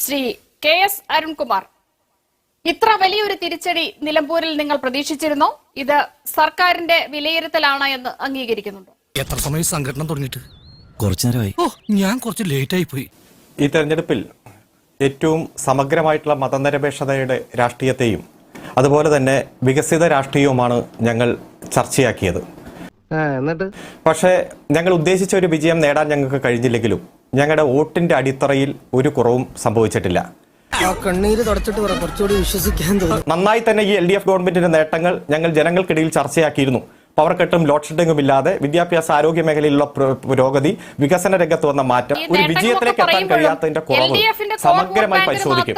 Shri KS Arunkumar, ഇത്ര വലിയൊരു തിരിച്ചടി നിലമ്പൂരിൽ നിങ്ങൾ പ്രതീക്ഷിച്ചിരുന്നോ? ഇത് സർക്കാരിന്റെ വിലയിരുത്തലാണ് എന്ന് അംഗീകരിക്കുന്നുണ്ടോ? എത്ര സമയം സംഘടന തുടങ്ങിയിട്ട്? കുറച്ചു നേരമായി. ഞാൻ കുറച്ച് ലേറ്റ് ആയി പോയി. ഈ തെരഞ്ഞെടുപ്പിൽ ഏറ്റവും സമഗ്രമായിട്ടുള്ള മതനിരപേക്ഷതയുടെ രാഷ്ട്രീയത്തെയും അതുപോലെ തന്നെ വികസിത രാഷ്ട്രീയവുമാണ് ഞങ്ങൾ ചർച്ചയാക്കിയത്. പക്ഷേ ഞങ്ങൾ ഉദ്ദേശിച്ച ഒരു വിജയം നേടാൻ ഞങ്ങൾക്ക് കഴിഞ്ഞില്ലെങ്കിലും ഞങ്ങളുടെ വോട്ടിന്റെ അടിത്തറയിൽ ഒരു കുറവും സംഭവിച്ചിട്ടില്ല. നന്നായി തന്നെ ഈ LDF ഗവൺമെന്റിന്റെ നേട്ടങ്ങൾ ഞങ്ങൾ ജനങ്ങൾക്കിടയിൽ ചർച്ചയാക്കിയിരുന്നു. പവർ കട്ടും ലോഡ് ഷെഡിങ്ങും ഇല്ലാതെ വിദ്യാഭ്യാസ ആരോഗ്യ മേഖലയിലുള്ള പുരോഗതി, വികസന രംഗത്ത് വന്ന മാറ്റം, ഒരു വിജയത്തിലേക്ക് എത്താൻ കഴിയാത്തതിന്റെ കുറവ് സമഗ്രമായി പരിശോധിക്കും.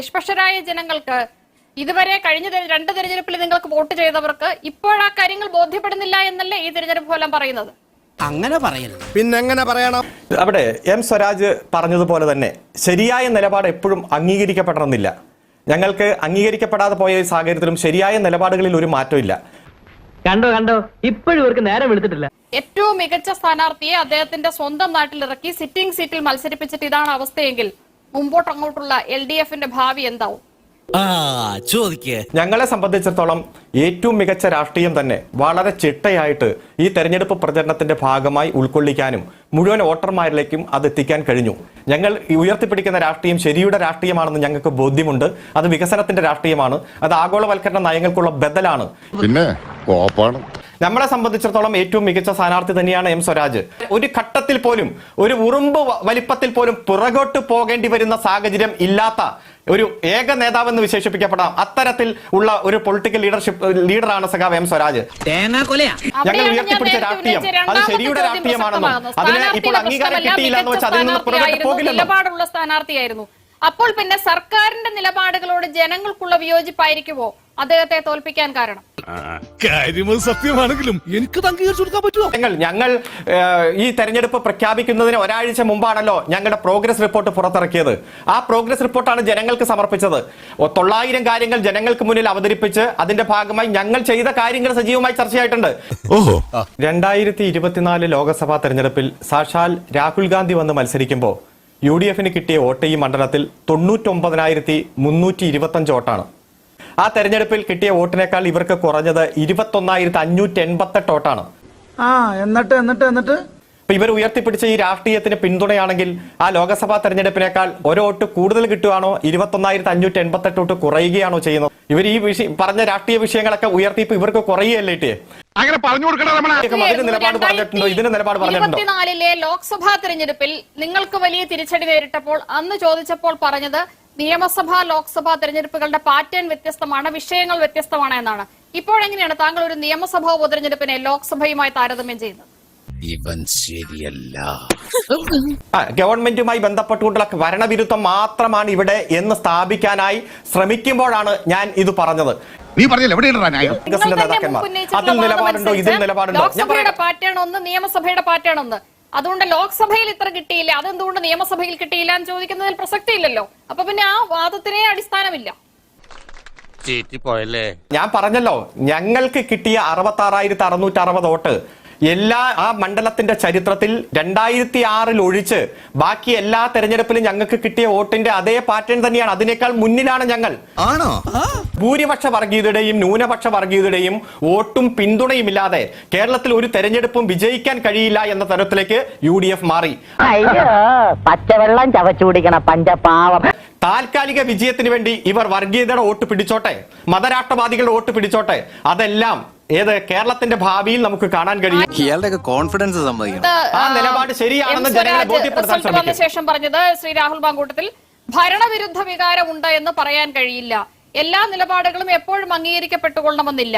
നിഷ്പക്ഷരായ ജനങ്ങൾക്ക് ഇതുവരെ കഴിഞ്ഞ രണ്ട് തെരഞ്ഞെടുപ്പിൽ നിങ്ങൾക്ക് വോട്ട് ചെയ്തവർക്ക് ഇപ്പോഴാ കാര്യങ്ങൾ ബോധ്യപ്പെടുന്നില്ല എന്നല്ലേ ഈ തെരഞ്ഞെടുപ്പ് ഫലം പറയുന്നത്? അങ്ങനെ പറയരുത്. പിന്നെ എങ്ങനെ പറയണം? അവിടെ M സ്വരാജ് പറഞ്ഞതുപോലെ തന്നെ ശരിയായ നിലപാട് എപ്പോഴും അംഗീകരിക്കപ്പെടണമെന്നില്ല. ഞങ്ങൾക്ക് അംഗീകരിക്കപ്പെടാതെ പോയ ഈ സാഹചര്യത്തിലും ശരിയായ നിലപാടുകളിൽ ഒരു മാറ്റമില്ല. കണ്ടോ ഇപ്പോഴും ഇവർക്ക് നേരം എടുത്തിട്ടില്ല. ഏറ്റവും മികച്ച സ്ഥാനാർത്ഥിയെ അദ്ദേഹത്തിന്റെ സ്വന്തം നാട്ടിലിറക്കി സിറ്റിംഗ് സീറ്റിൽ മത്സരിപ്പിച്ചിട്ട് ഇതാണ് അവസ്ഥയെങ്കിൽ മുമ്പോട്ടങ്ങോട്ടുള്ള LDFന്റെ ഭാവി എന്താവും? ഞങ്ങളെ സംബന്ധിച്ചിടത്തോളം ഏറ്റവും മികച്ച രാഷ്ട്രീയം തന്നെ വളരെ ചിട്ടയായിട്ട് ഈ തെരഞ്ഞെടുപ്പ് പ്രചരണത്തിന്റെ ഭാഗമായി ഉൾക്കൊള്ളിക്കാനും മുഴുവൻ വോട്ടർമാരിലേക്കും അത് എത്തിക്കാൻ കഴിഞ്ഞു. ഞങ്ങൾ ഉയർത്തിപ്പിടിക്കുന്ന രാഷ്ട്രീയം ശരിയുടെ രാഷ്ട്രീയമാണെന്ന് ഞങ്ങൾക്ക് ബോധ്യമുണ്ട്. അത് വികസനത്തിന്റെ രാഷ്ട്രീയമാണ്. അത് ആഗോളവൽക്കരണ നയങ്ങൾക്കുള്ള ബദലാണ്. പിന്നെ നമ്മളെ സംബന്ധിച്ചിടത്തോളം ഏറ്റവും മികച്ച സ്ഥാനാർത്ഥി തന്നെയാണ് M സ്വരാജ്. ഒരു ഘട്ടത്തിൽ പോലും, ഒരു ഉറുമ്പ് വലിപ്പത്തിൽ പോലും പുറകോട്ട് പോകേണ്ടി വരുന്ന സാഹചര്യം ഇല്ലാത്ത ഒരു ഏക നേതാവെന്ന് വിശേഷിപ്പിക്കപ്പെടാം. അത്തരത്തിൽ ഉള്ള ഒരു പൊളിറ്റിക്കൽ ലീഡറാണ് സഖാവ് M സ്വരാജ്. ഞങ്ങൾ ഉയർത്തിപ്പിടിച്ച രാഷ്ട്രീയം അത് ശരിയുടെ രാഷ്ട്രീയമാണെന്നും അതിന് ഇപ്പോൾ അംഗീകാരം കിട്ടിയില്ല എന്ന് വെച്ചാൽ അതിൽ നിന്ന് പുറകോട്ട് പോകില്ല. നിലപാടുള്ള സ്ഥാനാർത്ഥിയായിരുന്നു. അപ്പോൾ പിന്നെ സർക്കാരിന്റെ നിലപാടുകളോട് ജനങ്ങൾക്കുള്ള വിയോജിപ്പായിരിക്കുമോ അദ്ദേഹത്തെ തോൽപ്പിക്കാൻ കാരണം? സത്യമാണെങ്കിലും എനിക്ക് അംഗീകരിച്ചു കൊടുക്കാൻ പറ്റുമോ? ഞങ്ങൾ ഈ തെരഞ്ഞെടുപ്പ് പ്രഖ്യാപിക്കുന്നതിന് ഒരാഴ്ച മുമ്പാണല്ലോ ഞങ്ങളുടെ പ്രോഗ്രസ് റിപ്പോർട്ട് പുറത്തിറക്കിയത്. ആ പ്രോഗ്രസ് റിപ്പോർട്ടാണ് ജനങ്ങൾക്ക് സമർപ്പിച്ചത്. 900 കാര്യങ്ങൾ ജനങ്ങൾക്ക് മുന്നിൽ അവതരിപ്പിച്ച് അതിന്റെ ഭാഗമായി ഞങ്ങൾ ചെയ്ത കാര്യങ്ങൾ സജീവമായി ചർച്ചയായിട്ടുണ്ട്. 2024 ലോക്സഭാ തെരഞ്ഞെടുപ്പിൽ സാക്ഷാൽ രാഹുൽ ഗാന്ധി വന്ന് മത്സരിക്കുമ്പോൾ UDFന് കിട്ടിയ വോട്ട് ഈ മണ്ഡലത്തിൽ 99,325 വോട്ടാണ്. ആ തെരഞ്ഞെടുപ്പിൽ കിട്ടിയ വോട്ടിനേക്കാൾ ഇവർക്ക് കുറഞ്ഞത് 21,588 വോട്ടാണ്. എന്നിട്ട് ഇവർ ഉയർത്തിപ്പിടിച്ച ഈ രാഷ്ട്രീയത്തിന് പിന്തുണയാണെങ്കിൽ ആ ലോക്സഭാ തെരഞ്ഞെടുപ്പിനേക്കാൾ ഒരു വോട്ട് കൂടുതൽ കിട്ടുകയാണോ 21,588 വോട്ട് കുറയുകയാണോ ചെയ്യുന്നത്? ഇവർ ഈ പറഞ്ഞ രാഷ്ട്രീയ വിഷയങ്ങളൊക്കെ ഉയർത്തിയപ്പോൾ ഇവർക്ക് കുറയുകയല്ലേ? നിലപാട് പറഞ്ഞിട്ടുണ്ടോ? ഇതിന് നിലപാട് പറഞ്ഞിട്ടുണ്ടോ? 2024 ലോക്സഭാ തെരഞ്ഞെടുപ്പിൽ നിങ്ങൾക്ക് വലിയ തിരിച്ചടി നേരിട്ടപ്പോൾ അന്ന് ചോദിച്ചപ്പോൾ പറഞ്ഞത് നിയമസഭാ ലോക്സഭാ തെരഞ്ഞെടുപ്പുകളുടെ പാറ്റേൺ വ്യത്യസ്തമാണ്, വിഷയങ്ങൾ വ്യത്യസ്തമാണ് എന്നാണ്. ഇപ്പോഴെങ്ങനെയാണ് താങ്കൾ ഒരു നിയമസഭാ ഉപതെരഞ്ഞെടുപ്പിനെ ലോക്സഭയുമായി താരതമ്യം ചെയ്യുന്നത്? ഇവൻ ശരിയല്ല. ഗവൺമെന്റുമായി ബന്ധപ്പെട്ടുകൊണ്ടുള്ള ഭരണവിരുദ്ധം മാത്രമാണ് ഇവിടെ എന്ന് സ്ഥാപിക്കാനായി ശ്രമിക്കുമ്പോഴാണ് ഞാൻ ഇത് പറഞ്ഞത്. അതിൽ നിലപാടുണ്ടോ? ഇതിൽ നിലപാടുണ്ടോ? ലോക്സഭയുടെ പാറ്റേൺ ഒന്ന്, നിയമസഭയുടെ പാറ്റേൺ ഒന്ന്. അതുകൊണ്ട് ലോക്സഭയിൽ ഇത്ര കിട്ടിയില്ല, അതെന്തുകൊണ്ട് നിയമസഭയിൽ കിട്ടിയില്ല എന്ന് ചോദിക്കുന്നതിൽ പ്രസക്തി ഇല്ലല്ലോ. അപ്പൊ പിന്നെ ആ വാദത്തിനെ അടിസ്ഥാനമില്ല. ഞാൻ പറഞ്ഞല്ലോ, ഞങ്ങൾക്ക് കിട്ടിയ 66,660 വോട്ട് ആ മണ്ഡലത്തിന്റെ ചരിത്രത്തിൽ 2006 ഒഴിച്ച് ബാക്കി എല്ലാ തെരഞ്ഞെടുപ്പിലും ഞങ്ങൾക്ക് കിട്ടിയ വോട്ടിന്റെ അതേ പാറ്റേൺ തന്നെയാണ്. അതിനേക്കാൾ മുന്നിലാണ് ഞങ്ങൾ. ഭൂരിപക്ഷ വർഗീയതയുടെയും ന്യൂനപക്ഷ വർഗീയതയുടെയും വോട്ടും പിന്തുണയും ഇല്ലാതെ കേരളത്തിൽ ഒരു തെരഞ്ഞെടുപ്പും വിജയിക്കാൻ കഴിയില്ല എന്ന തരത്തിലേക്ക് UDF മാറി. പച്ചവെള്ളം ചവച്ചു കുടിക്കണ പഞ്ചപാവം. താൽക്കാലിക വിജയത്തിന് വേണ്ടി ഇവർ വർഗീയതയുടെ വോട്ട് പിടിച്ചോട്ടെ, മതരാഷ്ട്രവാദികളുടെ വോട്ട് പിടിച്ചോട്ടെ, അതെല്ലാം കേരളത്തിന്റെ ഭാവിയിൽ നമുക്ക് കാണാൻ കഴിയും. കോൺഫിഡൻസ് ആ നിലപാട് ശരിയാണെന്ന് ജനങ്ങളെ ബോധ്യപ്പെടുത്താൻ ശ്രമിക്കും. ശേഷം പറഞ്ഞത് ശ്രീ രാഹുൽ മാങ്കൂട്ടത്തിൽ ഭരണവിരുദ്ധ വികാരം ഉണ്ട് എന്ന് പറയാൻ കഴിയില്ല, എല്ലാ നിലപാടുകളും എപ്പോഴും അംഗീകരിക്കപ്പെട്ടുകൊള്ളണമെന്നില്ല.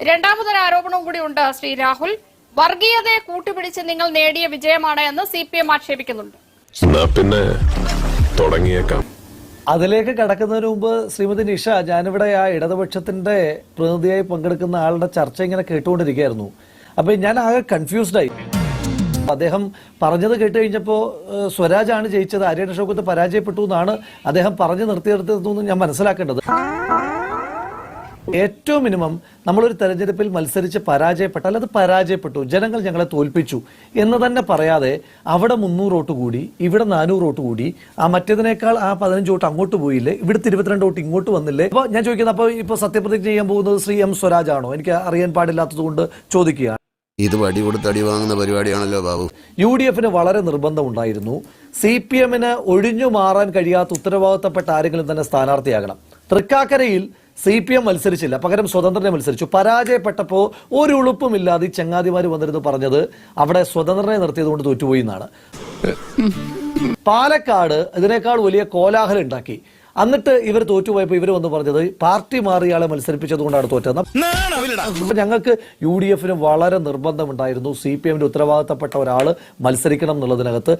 രണ്ടാമതൊരു ആരോപണവും കൂടി ഉണ്ട് ശ്രീ രാഹുൽ, വർഗീയതയെ കൂട്ടുപിടിച്ച് നിങ്ങൾ നേടിയ വിജയമാണ് എന്ന് CPM ആക്ഷേപിക്കുന്നുണ്ട്. പിന്നെ തുടങ്ങിയേക്കാം. അതിലേക്ക് കടക്കുന്നതിന് മുമ്പ് ശ്രീമതി നിഷ, ഞാനിവിടെ ആ ഇടതുപക്ഷത്തിന്റെ പ്രതിനിധിയായി പങ്കെടുക്കുന്ന ആളുടെ ചർച്ച ഇങ്ങനെ കേട്ടുകൊണ്ടിരിക്കുകയായിരുന്നു. അപ്പൊ ഞാൻ ആകെ കൺഫ്യൂസ്ഡായി. അദ്ദേഹം പറഞ്ഞത് കേട്ട് കഴിഞ്ഞപ്പോൾ സ്വരാജാണ് ജയിച്ചത്, ആര്യൻ ഷൗക്കത്ത് പരാജയപ്പെട്ടു എന്നാണ് അദ്ദേഹം പറഞ്ഞു നിർത്തിയെടുത്തതെന്ന് ഞാൻ മനസ്സിലാക്കേണ്ടത്. ഏറ്റവും മിനിമം നമ്മളൊരു തെരഞ്ഞെടുപ്പിൽ മത്സരിച്ച് പരാജയപ്പെട്ടാൽ അത് പരാജയപ്പെട്ടു, ജനങ്ങൾ ഞങ്ങളെ തോൽപ്പിച്ചു എന്ന് തന്നെ പറയാതെ അവിടെ 300 വോട്ട് കൂടി, ഇവിടെ 400 വോട്ട് കൂടി, ആ മറ്റേതിനേക്കാൾ ആ 15 വോട്ട് അങ്ങോട്ട് പോയില്ലേ, ഇവിടുത്തെ 22 വോട്ട് ഇങ്ങോട്ട് വന്നില്ലേ. അപ്പോൾ ഞാൻ ചോദിക്കുന്നത്, അപ്പോൾ ഇപ്പോൾ സത്യപ്രതിജ്ഞ ചെയ്യാൻ പോകുന്നത് ശ്രീ എം സ്വരാജ് ആണോ? എനിക്ക് അറിയാൻ പാടില്ലാത്തത് കൊണ്ട് ചോദിക്കുകയാണ്. ഇത് വടി കൊടുത്ത് അടി വാങ്ങുന്ന പരിപാടിയാണല്ലോ ബാബു. UDF വളരെ നിർബന്ധമുണ്ടായിരുന്നു CPM ഒഴിഞ്ഞു മാറാൻ കഴിയാത്ത ഉത്തരവാദിത്തപ്പെട്ട ആരെങ്കിലും തന്നെ സ്ഥാനാർത്ഥിയാകണം. തൃക്കാക്കരയിൽ CPM മത്സരിച്ചില്ല, പകരം സ്വതന്ത്രനെ മത്സരിച്ചു. പരാജയപ്പെട്ടപ്പോൾ ഒരു ഉളുപ്പുമില്ലാതെ ഈ ചങ്ങാതിമാർ വന്നിരുന്നു പറഞ്ഞത് അവിടെ സ്വതന്ത്രനെ നിർത്തിയത് കൊണ്ട് തോറ്റുപോയി എന്നാണ്. പാലക്കാട് ഇതിനേക്കാൾ വലിയ കോലാഹലം ഉണ്ടാക്കി. എന്നിട്ട് ഇവർ തോറ്റുപോയപ്പോൾ ഇവർ വന്ന് പറഞ്ഞത് പാർട്ടി മാറി ഇയാളെ മത്സരിപ്പിച്ചത് കൊണ്ടാണ് തോറ്റത്. ഞങ്ങൾക്ക് UDF വളരെ നിർബന്ധമുണ്ടായിരുന്നു CPM ഉത്തരവാദിത്തപ്പെട്ട ഒരാൾ മത്സരിക്കണം എന്നുള്ളതിനകത്ത്.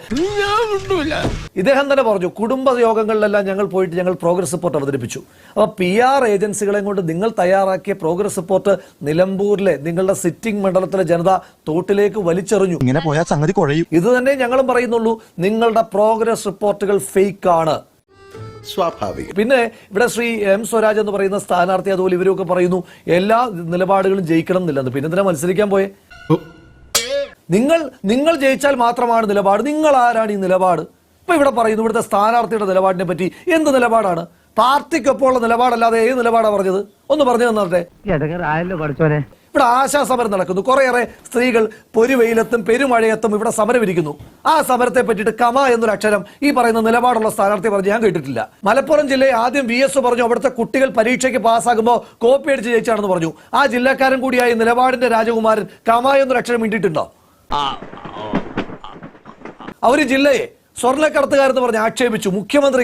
ഇദ്ദേഹം തന്നെ പറഞ്ഞു, കുടുംബ യോഗങ്ങളിലെല്ലാം ഞങ്ങൾ പോയിട്ട് ഞങ്ങൾ പ്രോഗ്രസ് റിപ്പോർട്ട് അവതരിപ്പിച്ചു. അപ്പോൾ PR ഏജൻസികളെ കൊണ്ട് നിങ്ങൾ തയ്യാറാക്കിയ പ്രോഗ്രസ് റിപ്പോർട്ട് നിലമ്പൂരിലെ നിങ്ങളുടെ സിറ്റിംഗ് മണ്ഡലത്തിലെ ജനത തോട്ടിലേക്ക് വലിച്ചെറിഞ്ഞു. ഇങ്ങനെ പോയാൽ സംഗതി കുഴയും. ഇത് തന്നെ ഞങ്ങളും പറയുന്നുള്ളൂ, നിങ്ങളുടെ പ്രോഗ്രസ് റിപ്പോർട്ടുകൾ ഫേക്ക് ആണ്. സ്വാഭാവികം. പിന്നെ ഇവിടെ ശ്രീ എം സ്വരാജ് എന്ന് പറയുന്ന സ്ഥാനാർത്ഥി അതുപോലെ ഇവരൊക്കെ പറയുന്നു എല്ലാ നിലപാടുകളും ജയിക്കണം എന്നില്ലെന്ന്. പിന്നെ എന്തിനാ മത്സരിക്കാൻ പോയെ? നിങ്ങൾ ജയിച്ചാൽ മാത്രമാണ് നിലപാട്. നിങ്ങൾ ആരാണ് ഈ നിലപാട്? ഇപ്പൊ ഇവിടെ പറയുന്നു ഇവിടുത്തെ സ്ഥാനാർത്ഥിയുടെ നിലപാടിനെ പറ്റി. എന്ത് നിലപാടാണ്? പാർട്ടിക്കൊപ്പമുള്ള നിലപാടല്ലാതെ ഏത് നിലപാടാണ് പറഞ്ഞത്? ഒന്ന് പറഞ്ഞു തന്നേ. ഇവിടെ ആശാസമരം നടക്കുന്നു. കുറേയേറെ സ്ത്രീകൾ പൊരുവെയിലെത്തും പെരുമഴയത്തും ഇവിടെ സമരമിരിക്കുന്നു. ആ സമരത്തെ പറ്റിയിട്ട് കമ എന്നൊരു അക്ഷരം ഈ പറയുന്ന നിലപാടുള്ള സ്ഥാനാർത്ഥി പറഞ്ഞ് ഞാൻ കേട്ടിട്ടില്ല. മലപ്പുറം ജില്ലയിൽ ആദ്യം VS പറഞ്ഞു അവിടുത്തെ കുട്ടികൾ പരീക്ഷയ്ക്ക് പാസ്സാകുമ്പോൾ കോപ്പി അടിച്ച് ജയിച്ചാണെന്ന് പറഞ്ഞു. ആ ജില്ലക്കാരൻ കൂടിയായ നിലപാടിന്റെ രാജകുമാരൻ കമ എന്നൊരു അക്ഷരം മിണ്ടിയിട്ടുണ്ടോ? അവര് ജില്ലയെ സ്വർണ്ണക്കടത്തുകാരെന്ന് പറഞ്ഞ് ആക്ഷേപിച്ചു. മുഖ്യമന്ത്രി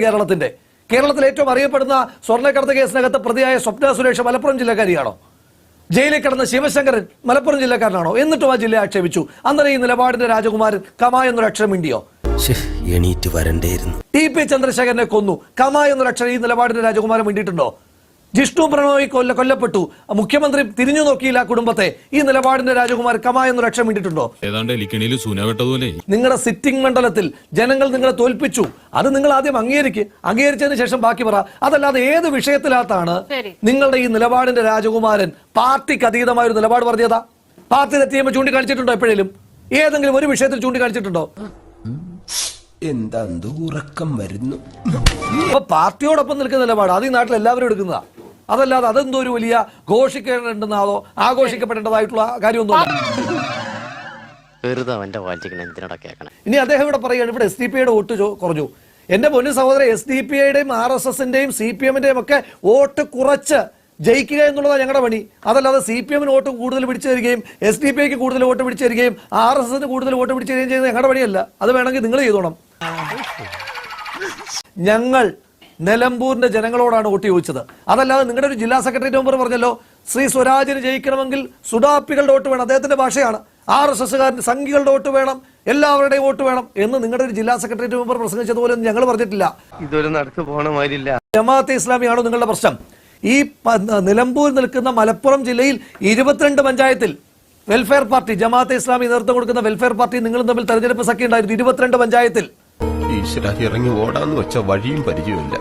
കേരളത്തിൽ ഏറ്റവും അറിയപ്പെടുന്ന സ്വർണ്ണക്കടത്ത് കേസിനകത്ത് പ്രതിയായ സ്വപ്ന സുരേഷ് മലപ്പുറം ജില്ലക്കാരിയാണോ? ജയിലിൽ കിടന്ന ശിവശങ്കരൻ മലപ്പുറം ജില്ലക്കാരനാണോ? എന്നിട്ടും ആ ജില്ലയെ ആക്ഷേപിച്ചു. അന്നേരം ഈ നിലപാടിന്റെ രാജകുമാരൻ കമ എന്നൊരു അക്ഷരം മിണ്ടിയോ? എണീറ്റ് വരണ്ടേയിരുന്നു. TP ചന്ദ്രശേഖരനെ കൊന്നു. കമ എന്നൊരു അക്ഷരം ഈ നിലപാടിന്റെ രാജകുമാരൻ മിണ്ടിയിട്ടുണ്ടോ? ജിഷ്ണു പ്രണോയ് കൊല്ലപ്പെട്ടു. മുഖ്യമന്ത്രി തിരിഞ്ഞു നോക്കിയില്ല കുടുംബത്തെ. ഈ നിലപാടിന്റെ രാജകുമാരൻ കമ എന്നൊരു അക്ഷരം മിണ്ടിയിട്ടുണ്ടോ? നിങ്ങളുടെ സിറ്റിംഗ് മണ്ഡലത്തിൽ ജനങ്ങൾ നിങ്ങളെ തോൽപ്പിച്ചു. അത് നിങ്ങൾ ആദ്യം അംഗീകരിച്ചതിന് ശേഷം ബാക്കി പറ. അതല്ലാതെ ഏത് വിഷയത്തിനകത്താണ് നിങ്ങളുടെ ഈ നിലപാടിന്റെ രാജകുമാരൻ പാർട്ടിക്ക് അതീതമായ ഒരു നിലപാട് പറഞ്ഞതാ? പാർട്ടി തെറ്റിയുമ്പോൾ ചൂണ്ടിക്കാണിച്ചിട്ടുണ്ടോ? എപ്പോഴേലും ഏതെങ്കിലും ഒരു വിഷയത്തിൽ ചൂണ്ടിക്കാണിച്ചിട്ടുണ്ടോ? എന്താ ഉറക്കം വരുന്നു. അപ്പൊ പാർട്ടിയോടൊപ്പം നിൽക്കുന്ന നിലപാട് അത് ഈ നാട്ടിൽ എല്ലാവരും എടുക്കുന്നതാ. അതല്ലാതെ അതെന്തോ ഒരു വലിയ ഘോഷിക്കേണ്ടതെന്നോ ആഘോഷിക്കപ്പെടേണ്ടതായിട്ടുള്ള കാര്യമൊന്നുമില്ല. ഇനി അദ്ദേഹം ഇവിടെ പറയുകയാണ് ഇവിടെ SDPയുടെ വോട്ട് കുറഞ്ഞു. എന്റെ പൊന്നു സഹോദരൻ, SDPയുടെയും RSSന്റെയും CPMന്റെയും ഒക്കെ വോട്ട് കുറച്ച് ജയിക്കുക എന്നുള്ളതാണ് ഞങ്ങളുടെ പണി. അതല്ലാതെ CPMന് വോട്ട് കൂടുതൽ പിടിച്ചു തരികയും SDPക്ക് കൂടുതൽ വോട്ട് പിടിച്ചു തരികയും RSSന് കൂടുതൽ വോട്ട് പിടിച്ചു തരികയും ചെയ്യുന്നത് ഞങ്ങളുടെ പണിയല്ല. അത് വേണമെങ്കിൽ നിങ്ങൾ ചെയ്തോണം. ഞങ്ങൾ നിലമ്പൂരിന്റെ ജനങ്ങളോടാണ് വോട്ട് ചോദിച്ചത്. അതല്ലാതെ നിങ്ങളുടെ ഒരു ജില്ലാ സെക്രട്ടറി മെമ്പർ പറഞ്ഞല്ലോ ശ്രീ സ്വരാജിന് ജയിക്കണമെങ്കിൽ സുഡാപ്പികളുടെ വോട്ട് വേണം. അദ്ദേഹത്തിന്റെ ഭാഷയാണ്. RSSകാരന് സംഘികളുടെ വോട്ട് വേണം, എല്ലാവരുടെയും വോട്ട് വേണം എന്ന് നിങ്ങളുടെ ഒരു ജില്ലാ സെക്രട്ടറി മെമ്പർ പ്രസംഗിച്ചതുപോലെ ഞങ്ങൾ പറഞ്ഞിട്ടില്ല. ഇതൊരു നടക്ക് പോണ മാതിരില്ല. ജമാഅത്തെ ഇസ്ലാമിയാണോ നിങ്ങളുടെ പ്രശ്നം? ഈ നിലമ്പൂർ നിൽക്കുന്ന മലപ്പുറം ജില്ലയിൽ 22 പഞ്ചായത്തിൽ വെൽഫെയർ പാർട്ടി, ജമാഅത്തെ ഇസ്ലാമി നേതൃത്വം കൊടുക്കുന്ന വെൽഫെയർ പാർട്ടി നിങ്ങളും തമ്മിൽ തെരഞ്ഞെടുപ്പ് സഖ്യം ഉണ്ടായിരുന്നു 22 പഞ്ചായത്തിൽ. ഇറങ്ങി ഓടാന്ന് വെച്ച വഴിയും പരിചയമില്ല.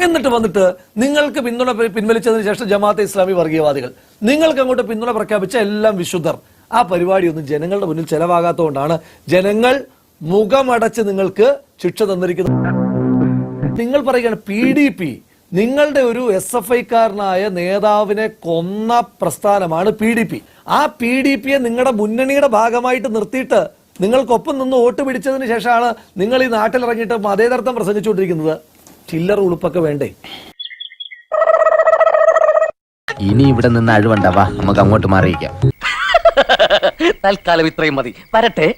എന്നിട്ട് വന്നിട്ട് നിങ്ങൾക്ക് പിന്തുണ പിൻവലിച്ചതിന് ശേഷം ജമാഅത്തെ ഇസ്ലാമി വർഗീയവാദികൾ, നിങ്ങൾക്ക് അങ്ങോട്ട് പിന്തുണ പ്രഖ്യാപിച്ച എല്ലാം വിശുദ്ധർ. ആ പരിപാടിയൊന്നും ജനങ്ങളുടെ മുന്നിൽ ചെലവാകാത്തതുകൊണ്ടാണ് ജനങ്ങൾ മുഖമടച്ച് നിങ്ങൾക്ക് ശിക്ഷ തന്നിരിക്കുന്നത്. നിങ്ങൾ പറയുകയാണ് PDP നിങ്ങളുടെ ഒരു SFIക്കാരനായ നേതാവിനെ കൊന്ന പ്രസ്ഥാനമാണ് PDP. ആ PDPയെ നിങ്ങളുടെ മുന്നണിയുടെ ഭാഗമായിട്ട് നിർത്തിയിട്ട് നിങ്ങൾക്കൊപ്പം നിന്ന് വോട്ട് പിടിച്ചതിന് ശേഷമാണ് നിങ്ങൾ ഈ നാട്ടിലിറങ്ങിയിട്ട് മതേതരത്വം പ്രസംഗിച്ചുകൊണ്ടിരിക്കുന്നത്. ചില്ലറ ഉളുപ്പൊക്കെ വേണ്ടേ? ഇനി ഇവിടെ നിന്ന് അഴിവണ്ടാവാ, നമുക്ക് അങ്ങോട്ട് മാറിയിക്കാം. തൽക്കാലം ഇത്രയും മതി. വരട്ടെ.